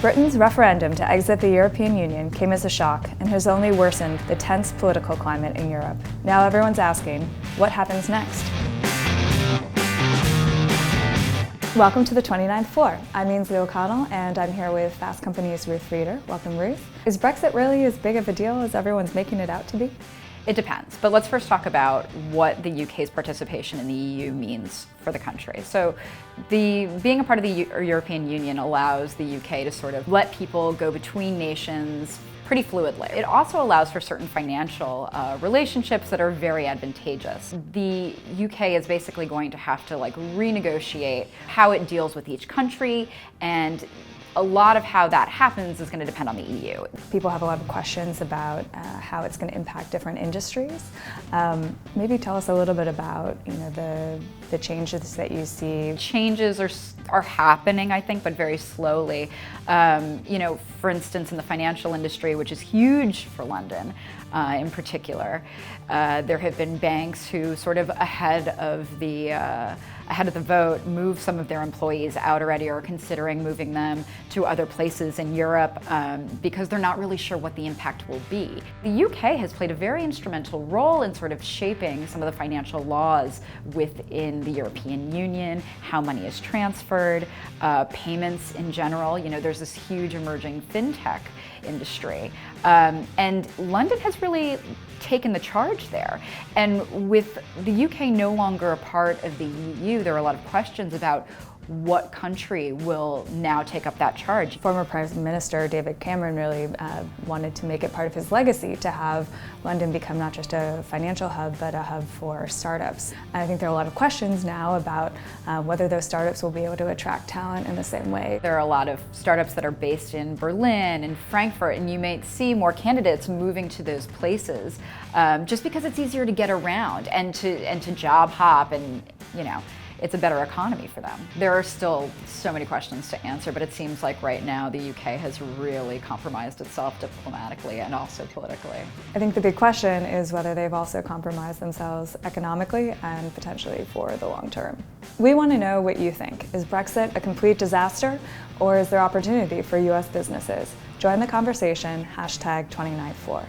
Britain's referendum to exit the European Union came as a shock and has only worsened the tense political climate in Europe. Now everyone's asking, what happens next? Welcome to the 29th Floor. I'm Ainsley O'Connell and I'm here with Fast Company's Ruth Reeder. Welcome, Ruth. Is Brexit really as big of a deal as everyone's making it out to be? It depends, but let's first talk about what the UK's participation in the EU means for the country. So being a part of the European Union allows the UK to sort of let people go between nations pretty fluidly. It also allows for certain financial relationships that are very advantageous. The UK is basically going to have to renegotiate how it deals with each country, and a lot of how that happens is going to depend on the EU. People have a lot of questions about how it's going to impact different industries. Maybe tell us a little bit about the changes that you see. Changes are happening, I think, but very slowly. For instance, in the financial industry, which is huge for London in particular, there have been banks who sort of ahead of the vote move some of their employees out already, or considering moving them to other places in Europe because they're not really sure what the impact will be. The UK has played a very instrumental role in sort of shaping some of the financial laws within the European Union, how money is transferred, payments in general. There's this huge emerging fintech industry. And London has really taken the charge there. And with the UK no longer a part of the EU, there are a lot of questions about what country will now take up that charge. Former Prime Minister David Cameron really wanted to make it part of his legacy to have London become not just a financial hub, but a hub for startups. And I think there are a lot of questions now about whether those startups will be able to attract talent in the same way. There are a lot of startups that are based in Berlin and Frankfurt, and you might see more candidates moving to those places just because it's easier to get around and to job hop, and it's a better economy for them. There are still so many questions to answer, but it seems like right now the UK has really compromised itself diplomatically and also politically. I think the big question is whether they've also compromised themselves economically and potentially for the long term. We want to know what you think. Is Brexit a complete disaster, or is there opportunity for US businesses? Join the conversation, #29thFloor.